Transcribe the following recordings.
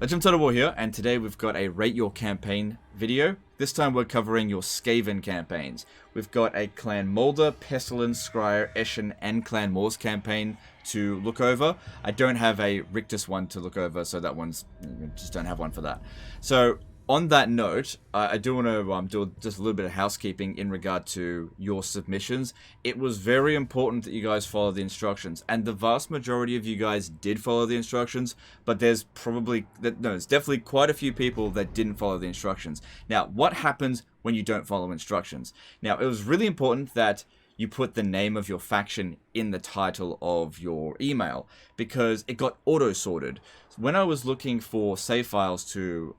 Legend Total War here, and today we've got a Rate Your Campaign video. This time we're covering your Skaven campaigns. We've got a Clan Molder, Pestilence, Scryer, Eshin, and Clan Morse campaign to look over. I don't have a Rictus one to look over, so that one's... just don't have one for that. So, on that note, I do want to do just a little bit of housekeeping in regard to your submissions. It was very important that you guys follow the instructions, and the vast majority of you guys did follow the instructions, but there's definitely quite a few people that didn't follow the instructions. Now, what happens when you don't follow instructions? Now, it was really important that you put the name of your faction in the title of your email, because it got auto-sorted. When I was looking for save files to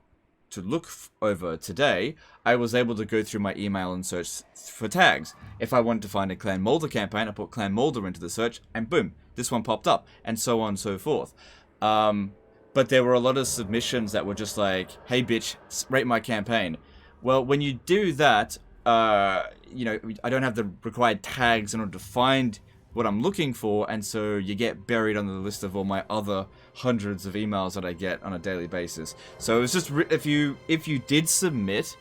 look over today, I was able to go through my email and search for tags. If I wanted to find a Clan Molder campaign, I put Clan Molder into the search, and boom, this one popped up, and so on and so forth. But there were a lot of submissions that were just like, hey bitch, rate my campaign. Well, when you do that, I don't have the required tags in order to find what I'm looking for, and so you get buried on the list of all my other hundreds of emails that I get on a daily basis. So it was just, if you did submit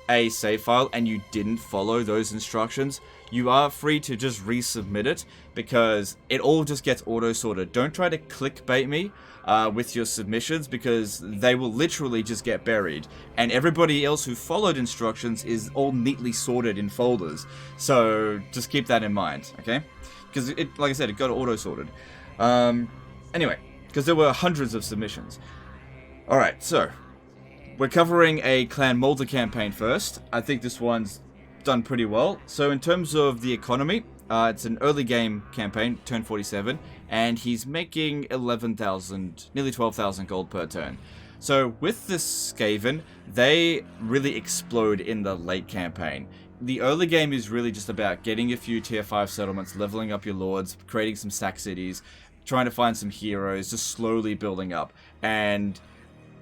a save file and you didn't follow those instructions, you are free to just resubmit it, because it all just gets auto-sorted. Don't try to clickbait me with your submissions, because they will literally just get buried, and everybody else who followed instructions is all neatly sorted in folders. So just keep that in mind, okay? Because it, like I said, it got auto-sorted. Anyway, because there were hundreds of submissions. Alright, so we're covering a Clan Molder campaign first. I think this one's done pretty well. So in terms of the economy, it's an early game campaign, turn 47, and he's making 11,000, nearly 12,000 gold per turn. So with this Skaven, they really explode in the late campaign. The early game is really just about getting a few tier 5 settlements, leveling up your lords, creating some sack cities, trying to find some heroes, just slowly building up. And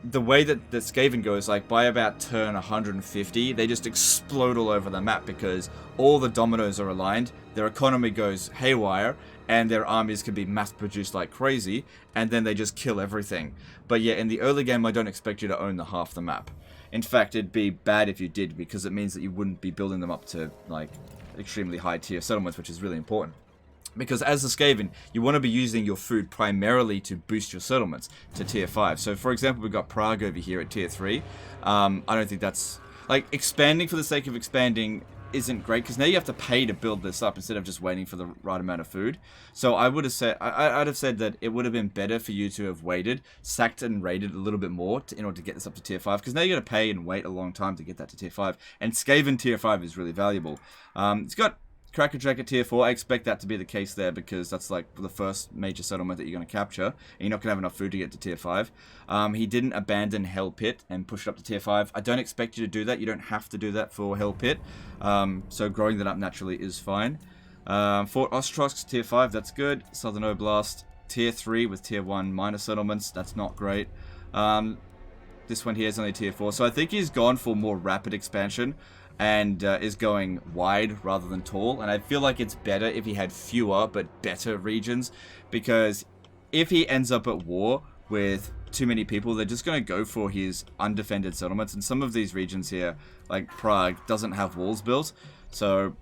the way that the Skaven goes, like by about turn 150, they just explode all over the map, because all the dominoes are aligned, their economy goes haywire, and their armies can be mass produced like crazy, and then they just kill everything. But yeah, in the early game, I don't expect you to own half the map. In fact, it'd be bad if you did, because it means that you wouldn't be building them up to like extremely high tier settlements, which is really important. Because as a Skaven, you want to be using your food primarily to boost your settlements to tier 5. So for example, we've got Prague over here at tier 3. I don't think that's... like, expanding for the sake of expanding isn't great, because now you have to pay to build this up instead of just waiting for the right amount of food. So I would have said, I'd have said that it would have been better for you to have waited, sacked and raided a little bit more in order to get this up to tier 5, because now you got to pay and wait a long time to get that to tier 5. And Skaven tier 5 is really valuable. It's got Cracker Jack at tier 4. I expect that to be the case there, because that's like the first major settlement that you're going to capture, and you're not going to have enough food to get to tier 5. He didn't abandon Hell Pit and push it up to tier 5. I don't expect you to do that. You don't have to do that for Hell Pit. So growing that up naturally is fine. Fort Ostrosk, tier 5, that's good. Southern Oblast, tier 3 with tier 1 minor settlements, that's not great. This one here is only tier 4, so I think he's gone for more rapid expansion, and is going wide rather than tall. And I feel like it's better if he had fewer but better regions, because if he ends up at war with too many people, they're just going to go for his undefended settlements. And some of these regions here, like Prague, doesn't have walls built. So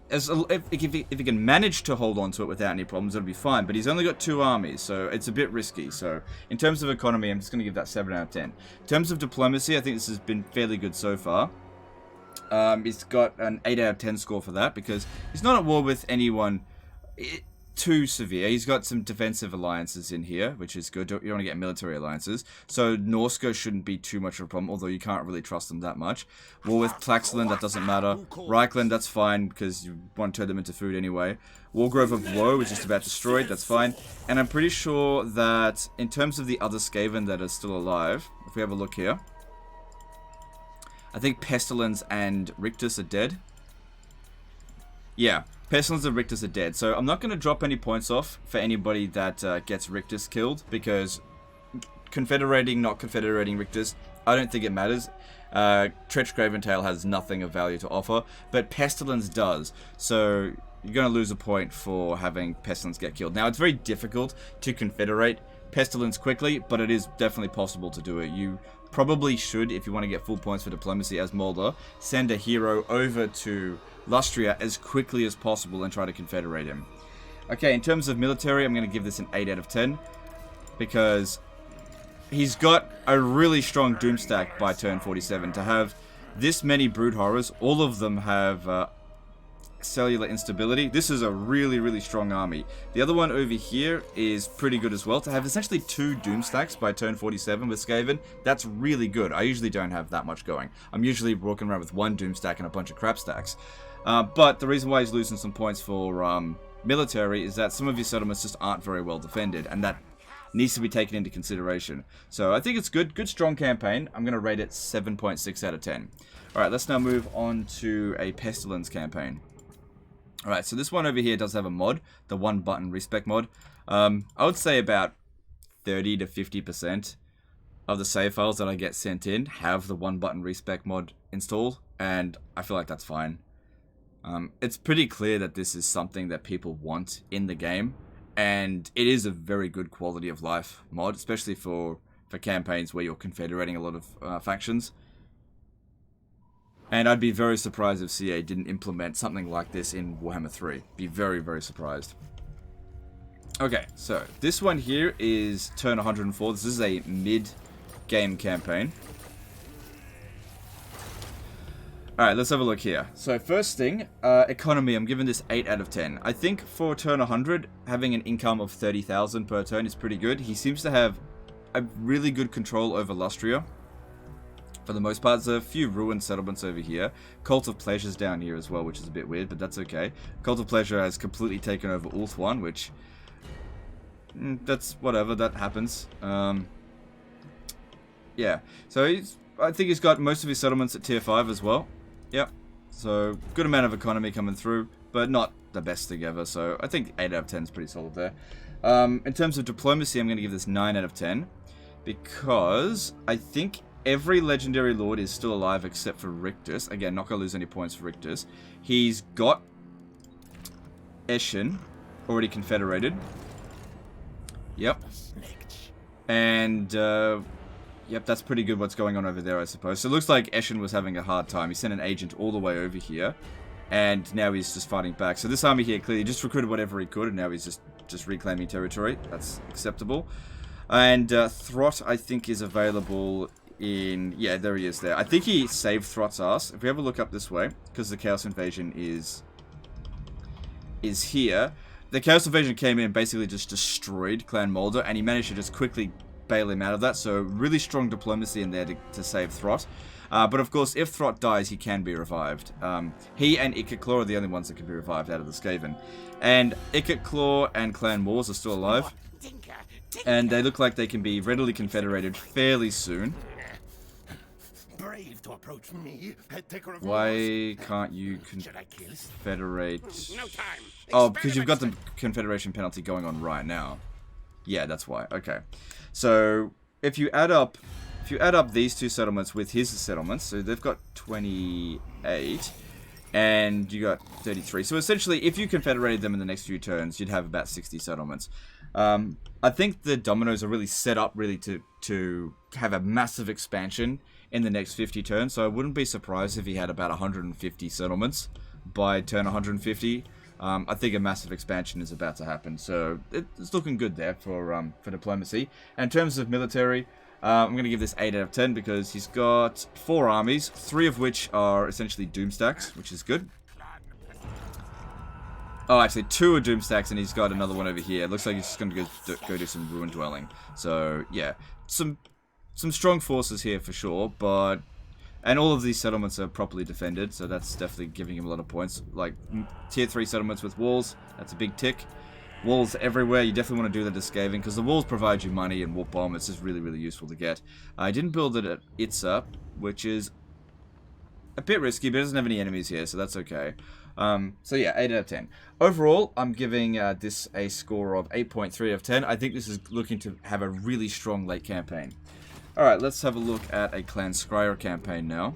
if he can manage to hold on to it without any problems, it'll be fine. But he's only got 2 armies, so it's a bit risky. So in terms of economy, I'm just going to give that 7 out of 10. In terms of diplomacy, I think this has been fairly good so far. He's got an 8 out of 10 score for that, because he's not at war with anyone too severe. He's got some defensive alliances in here, which is good. You don't want to get military alliances. So Norska shouldn't be too much of a problem, although you can't really trust them that much. War with Tlaxland, that doesn't matter. Reichland, that's fine, because you want to turn them into food anyway. Wargrove of Woe is just about destroyed, that's fine. And I'm pretty sure that in terms of the other Skaven that are still alive, if we have a look here, I think Pestilence and Rictus are dead. Yeah, Pestilence and Rictus are dead. So I'm not going to drop any points off for anybody that gets Rictus killed, because confederating, not confederating Rictus, I don't think it matters. Tretch Graventail has nothing of value to offer, but Pestilence does. So you're going to lose a point for having Pestilence get killed. Now, it's very difficult to confederate Pestilence quickly, but it is definitely possible to do it. You probably should, if you want to get full points for diplomacy as Mulder, send a hero over to Lustria as quickly as possible and try to confederate him. Okay, in terms of military, I'm going to give this an 8 out of 10, because he's got a really strong doom stack by turn 47. To have this many brood horrors, all of them have cellular instability. This is a really, really strong army. The other one over here is pretty good as well. To have essentially 2 doom stacks by turn 47 with Skaven, that's really good. I usually don't have that much going. I'm usually walking around with 1 doom stack and a bunch of crap stacks. But the reason why he's losing some points for military is that some of your settlements just aren't very well defended, and that needs to be taken into consideration. So I think it's good. Good, strong campaign. I'm going to rate it 7.6 out of 10. Alright, let's now move on to a Pestilence campaign. Alright, so this one over here does have a mod, the 1-button respec mod. I would say about 30 to 50% of the save files that I get sent in have the 1-button respec mod installed, and I feel like that's fine. It's pretty clear that this is something that people want in the game, and it is a very good quality of life mod, especially for campaigns where you're confederating a lot of factions. And I'd be very surprised if CA didn't implement something like this in Warhammer 3. Be very, very surprised. Okay, so this one here is turn 104. This is a mid-game campaign. Alright, let's have a look here. So first thing, economy, I'm giving this 8 out of 10. I think for turn 100, having an income of 30,000 per turn is pretty good. He seems to have a really good control over Lustria. For the most part, there's a few ruined settlements over here. Cult of Pleasure's down here as well, which is a bit weird, but that's okay. Cult of Pleasure has completely taken over Ulth 1, which... that's whatever, that happens. Yeah, so I think he's got most of his settlements at tier 5 as well. Yep, so good amount of economy coming through, but not the best thing ever, so I think 8 out of 10 is pretty solid there. In terms of diplomacy, I'm going to give this 9 out of 10, because I think every legendary lord is still alive except for Rictus. Again, not going to lose any points for Rictus. He's got Eshin already confederated. Yep. And, yep, that's pretty good what's going on over there, I suppose. So it looks like Eshin was having a hard time. He sent an agent all the way over here, and now he's just fighting back. So this army here clearly just recruited whatever he could, and now he's just reclaiming territory. That's acceptable. And Throt, I think, is available in... Yeah, there he is there. I think he saved Throt's ass. If we have a look up this way, because the Chaos Invasion is here. The Chaos Invasion came in and basically just destroyed Clan Mulder, and he managed to just quickly bail him out of that. So really strong diplomacy in there to save Throt. But of course, if Throt dies, he can be revived. He and Ikit are the only ones that can be revived out of the Skaven. And Ikit and Clan Moors are still alive. And they look like they can be readily confederated fairly soon. Brave to approach me, Why can't you confederate? Oh, because you've got the confederation penalty going on right now. Yeah, that's why. Okay. So if you add up these two settlements with his settlements, so they've got 28 and you got 33. So essentially, if you confederated them in the next few turns, you'd have about 60 settlements. I think the dominoes are really set up to have a massive expansion in the next 50 turns, so I wouldn't be surprised if he had about 150 settlements by turn 150. I think a massive expansion is about to happen, so it's looking good there for diplomacy. And in terms of military, I'm going to give this 8 out of 10 because he's got 4 armies, 3 of which are essentially doom stacks, which is good. Oh, actually, 2 are doom stacks, and he's got another one over here. It looks like he's just going to go do some ruin dwelling. So yeah, some strong forces here for sure, but... And all of these settlements are properly defended, so that's definitely giving him a lot of points. Like, tier 3 settlements with walls, that's a big tick. Walls everywhere, you definitely want to do that to Skaven, because the walls provide you money and warp bomb. It's just really, really useful to get. I didn't build it at Itza, which is a bit risky, but it doesn't have any enemies here, so that's okay. So yeah, 8 out of 10. Overall, I'm giving this a score of 8.3 out of 10. I think this is looking to have a really strong late campaign. Alright, let's have a look at a Clan Scryer campaign now.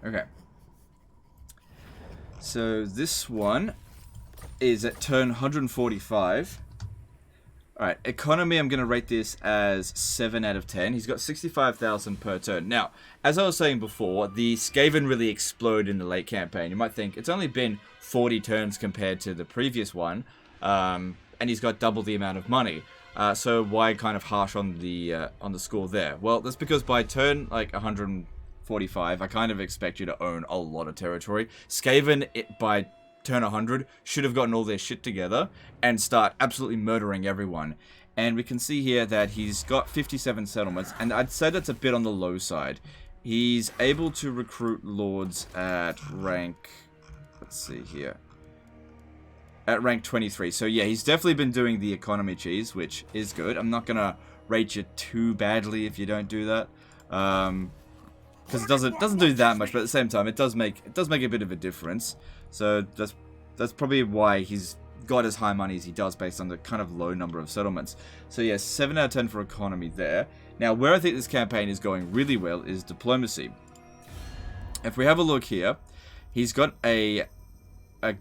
Okay. So this one is at turn 145. Alright, economy, I'm going to rate this as 7 out of 10. He's got 65,000 per turn. Now, as I was saying before, the Skaven really explode in the late campaign. You might think, it's only been 40 turns compared to the previous one, and he's got double the amount of money. So why kind of harsh on the score there? Well, that's because by turn, like, 145, I kind of expect you to own a lot of territory. Skaven, by turn 100, should have gotten all their shit together and start absolutely murdering everyone. And we can see here that he's got 57 settlements, and I'd say that's a bit on the low side. He's able to recruit lords at rank, let's see here, at rank 23. So yeah, he's definitely been doing the economy cheese, which is good. I'm not gonna rate you too badly if you don't do that, because it doesn't do that much, but at the same time, it does make a bit of a difference. So that's probably why he's got as high money as he does based on the kind of low number of settlements. So yeah, 7 out of 10 for economy there. Now, where I think this campaign is going really well is diplomacy. If we have a look here, he's got a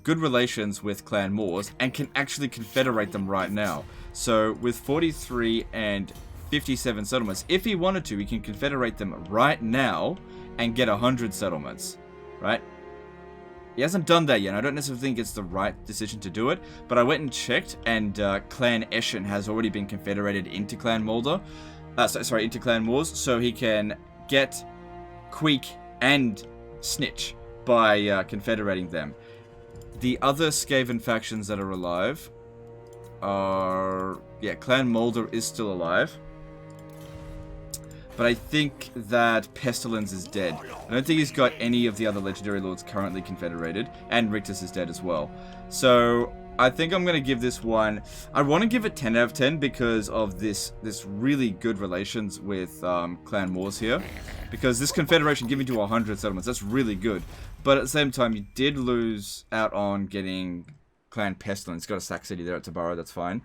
good relations with Clan Moors and can actually confederate them right now. So with 43 and 57 settlements, if he wanted to, he can confederate them right now and get 100 settlements, right? He hasn't done that yet, and I don't necessarily think it's the right decision to do it, but I went and checked, and Clan Eshin has already been confederated into Clan Moors, so he can get Queek and Snitch by confederating them. The other Skaven factions that are alive are... yeah, Clan Mulder is still alive. But I think that Pestilence is dead. I don't think he's got any of the other Legendary Lords currently confederated. And Rictus is dead as well. So, I think I'm going to give this one... I want to give it 10 out of 10 because of this really good relations with Clan Moors here. Because this confederation giving you 100 settlements, that's really good. But at the same time, you did lose out on getting Clan Pestilence. Got a Sack City there at Tabara, that's fine.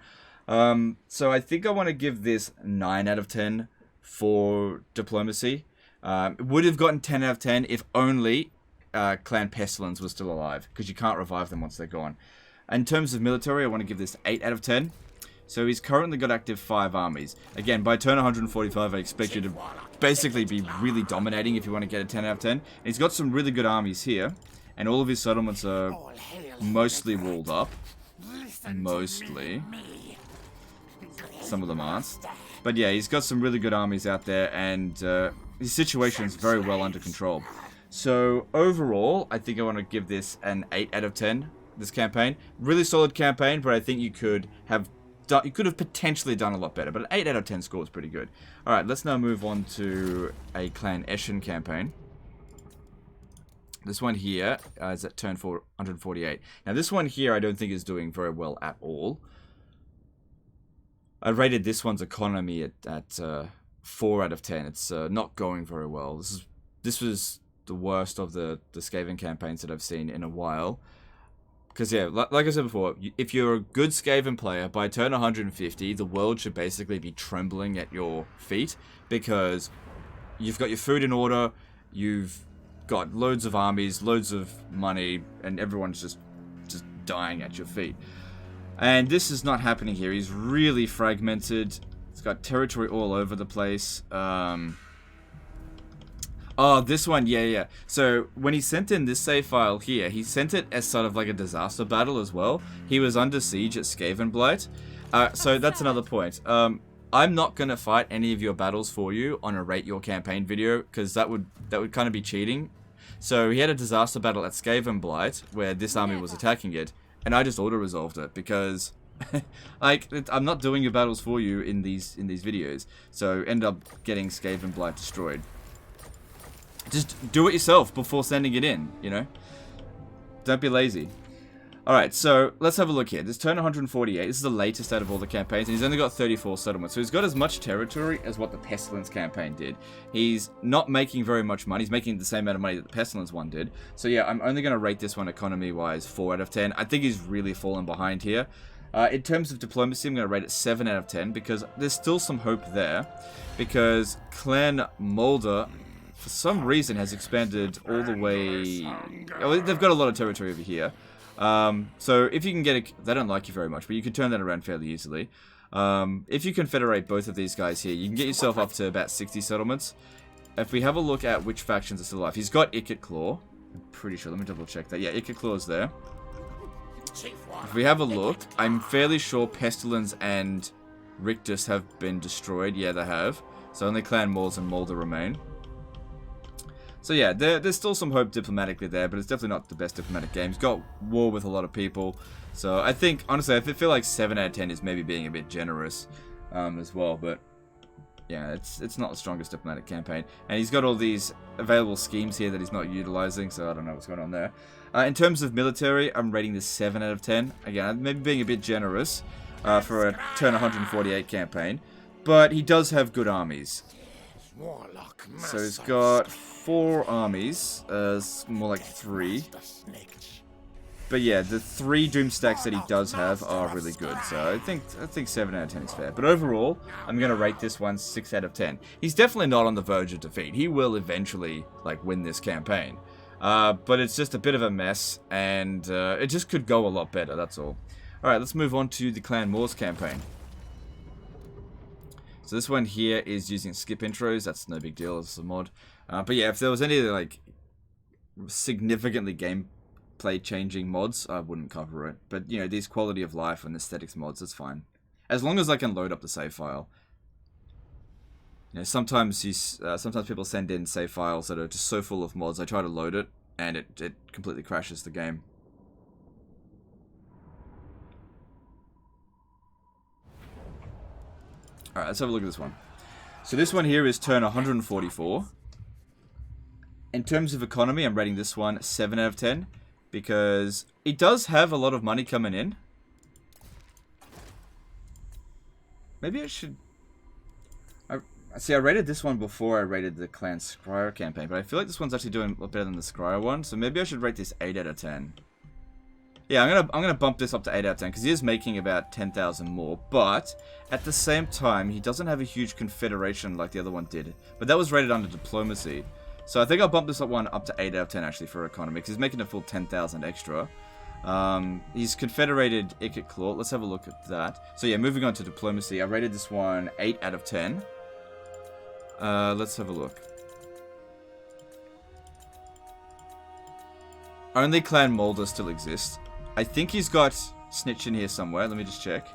So I think I want to give this 9 out of 10 for diplomacy. It would have gotten 10 out of 10 if only Clan Pestilence was still alive, because you can't revive them once they're gone. In terms of military, I want to give this 8 out of 10. So he's currently got active 5 armies. Again, by turn 145, I expect you to basically be really dominating if you want to get a 10 out of 10. And he's got some really good armies here, and all of his settlements are mostly walled up. Mostly. Some of them aren't. But yeah, he's got some really good armies out there, and his situation is very well under control. So overall, I think I want to give this an 8 out of 10, this campaign. Really solid campaign, but I think you could have potentially done a lot better. But an 8 out of 10 score is pretty good. Alright, let's now move on to a Clan Eshin campaign. This one here is at turn 448. Now this one here I don't think is doing very well at all. I rated this one's economy at 4 out of 10. It's not going very well. This was the worst of the Skaven campaigns that I've seen in a while. Because yeah, like I said before, if you're a good Skaven player, by turn 150, the world should basically be trembling at your feet. Because you've got your food in order, you've got loads of armies, loads of money, and everyone's just dying at your feet. And this is not happening here. He's really fragmented. He's got territory all over the place. Oh, this one, yeah. So, when he sent in this save file here, he sent it as sort of like a disaster battle as well. He was under siege at Skaven Blight. So, that's another point. I'm not going to fight any of your battles for you on a Rate Your Campaign video, because that would kind of be cheating. So, he had a disaster battle at Skaven Blight, where this army was attacking it. And I just auto-resolved it because, like, I'm not doing your battles for you in these videos. So end up getting Skaven Blight destroyed. Just do it yourself before sending it in, you know? Don't be lazy. Alright, so let's have a look here. This turn 148, this is the latest out of all the campaigns, and he's only got 34 settlements. So he's got as much territory as what the Pestilence campaign did. He's not making very much money. He's making the same amount of money that the Pestilence one did. So yeah, I'm only going to rate this one economy-wise 4 out of 10. I think he's really fallen behind here. In terms of diplomacy, I'm going to rate it 7 out of 10, because there's still some hope there. Because Clan Mulder for some reason, has expanded all the way... Oh, they've got a lot of territory over here. So if you can get it... They don't like you very much, but you can turn that around fairly easily. If you confederate both of these guys here, you can get yourself up to about 60 settlements. If we have a look at which factions are still alive, he's got Ikit Claw. I'm pretty sure. Let me double check that. Yeah, Ikit Claw is there. If we have a look, I'm fairly sure Pestilence and Rictus have been destroyed. Yeah, they have. So only Clan Mors and Molder remain. So yeah, there's still some hope diplomatically there, but it's definitely not the best diplomatic game. It's got war with a lot of people. So I think, honestly, I feel like 7 out of 10 is maybe being a bit generous as well. But yeah, it's not the strongest diplomatic campaign. And he's got all these available schemes here that he's not utilizing, so I don't know what's going on there. In terms of military, I'm rating this 7 out of 10. Again, maybe being a bit generous for a turn 148 campaign. But he does have good armies. So he's got 4 armies, more like 3. But yeah, the 3 doom stacks that he does have are really good. So I think 7 out of 10 is fair. But overall, I'm going to rate this one 6 out of 10. He's definitely not on the verge of defeat. He will eventually like win this campaign. But it's just a bit of a mess, and it just could go a lot better, that's all. Alright, let's move on to the Clan Mors campaign. So this one here is using skip intros. That's no big deal, it's a mod. But yeah, if there was any like significantly gameplay changing mods, I wouldn't cover it. But you know, these quality of life and aesthetics mods, that's fine. As long as I can load up the save file. You know, sometimes people send in save files that are just so full of mods. I try to load it, and it completely crashes the game. Alright, let's have a look at this one. So this one here is turn 144. In terms of economy, I'm rating this one 7 out of 10. Because it does have a lot of money coming in. Maybe I should... I rated this one before I rated the Clan Scryer campaign. But I feel like this one's actually doing a lot better than the Scryer one. So maybe I should rate this 8 out of 10. Yeah, I'm gonna bump this up to 8 out of 10 because he is making about 10,000 more. But at the same time, he doesn't have a huge confederation like the other one did. But that was rated under diplomacy, so I think I'll bump this one up to 8 out of 10 actually for economy because he's making a full 10,000 extra. He's confederated Ikit Claw. Let's have a look at that. So yeah, moving on to diplomacy, I rated this one 8 out of 10. Let's have a look. Only Clan Molder still exists. I think he's got Snitch in here somewhere. Let me just check.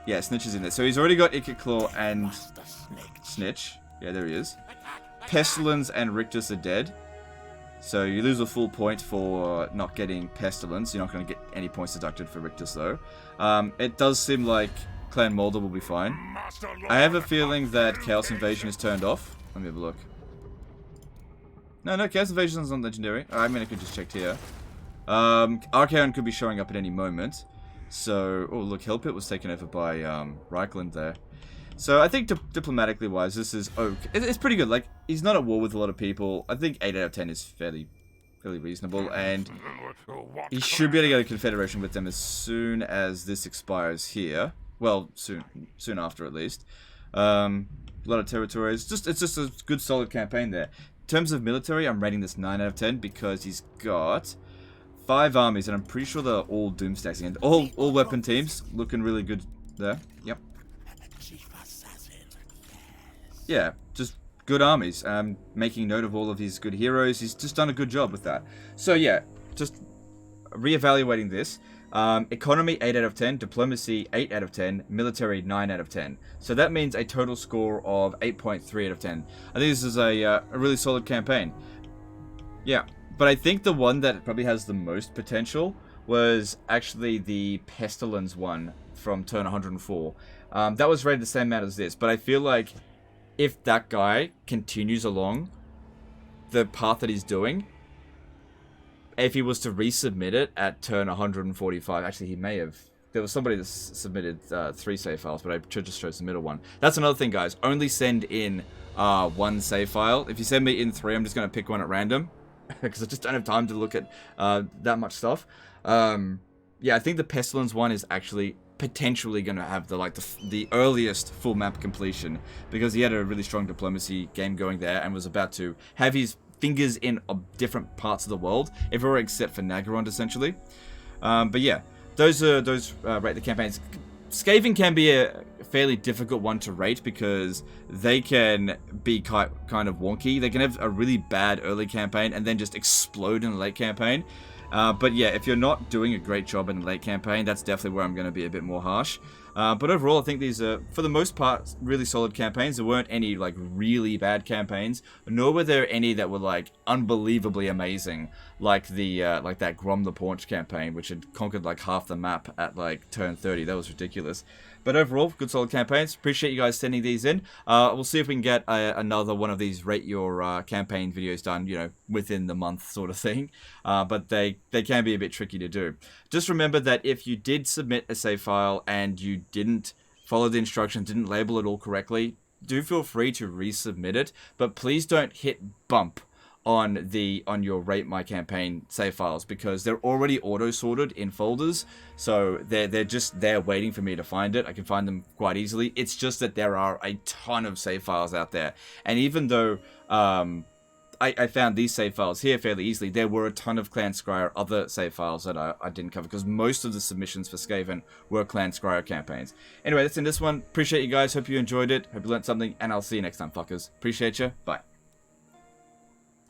Yeah, Snitch is in there. So he's already got Ikit Claw and Snitch. Yeah, there he is. Pestilence and Rictus are dead. So you lose a full point for not getting Pestilence. You're not going to get any points deducted for Rictus, though. It does seem like Clan Molder will be fine. I have a feeling that Chaos Invasion is turned off. Let me have a look. No, Chaos Invasion is on Legendary. I mean, I could just check here. Archaon could be showing up at any moment. So, oh look, Hellpit was taken over by Reichland there. So I think diplomatically wise, this is okay. It's pretty good. Like, he's not at war with a lot of people. I think 8 out of 10 is fairly reasonable, and he should be able to get a confederation with them as soon as this expires here. Well, soon after at least. A lot of territories. It's just a good solid campaign there. In terms of military, I'm rating this 9 out of 10 because he's got 5 armies, and I'm pretty sure they're all Doomstacks again. All weapon teams, looking really good there. Yep. Yeah, just good armies. Making note of all of his good heroes. He's just done a good job with that. So yeah, just reevaluating this. Economy 8 out of 10, diplomacy 8 out of 10, military 9 out of 10. So that means a total score of 8.3 out of 10. I think this is a really solid campaign. Yeah, but I think the one that probably has the most potential was actually the Pestilence one from turn 104. That was rated the same amount as this, but I feel like if that guy continues along the path that he's doing, if he was to resubmit it at turn 145, actually he may have. There was somebody that submitted 3 save files, but I should just chose the middle one. That's another thing, guys. Only send in 1 save file. If you send me in 3, I'm just going to pick one at random because I just don't have time to look at that much stuff. Yeah, I think the Pestilence one is actually potentially going to have the earliest full map completion, because he had a really strong diplomacy game going there and was about to have his fingers in different parts of the world, everywhere except for Nagorond, essentially. But yeah, those rate the campaigns. Skaven can be a fairly difficult one to rate because they can be kind of wonky. They can have a really bad early campaign and then just explode in the late campaign. But yeah, if you're not doing a great job in the late campaign, that's definitely where I'm going to be a bit more harsh. But overall, I think these are, for the most part, really solid campaigns. There weren't any, like, really bad campaigns, nor were there any that were, like, unbelievably amazing, like that Grom the Paunch campaign, which had conquered, like, half the map at, like, turn 30. That was ridiculous. But overall, good solid campaigns. Appreciate you guys sending these in. We'll see if we can get another one of these rate your campaign videos done, you know, within the month sort of thing. But they can be a bit tricky to do. Just remember that if you did submit a save file and you didn't follow the instructions, didn't label it all correctly, do feel free to resubmit it. But please don't hit bump on your rate my campaign save files, because they're already auto sorted in folders, so they're just there waiting for me to find it. I can find them quite easily. It's just that there are a ton of save files out there, and even though I found these save files here fairly easily, there were a ton of Clan Scryer other save files that I didn't cover, because most of the submissions for Skaven were Clan Scryer campaigns. Anyway, that's in this one. Appreciate you guys. Hope you enjoyed it. Hope you learned something, and I'll see you next time, fuckers. Appreciate you. Bye.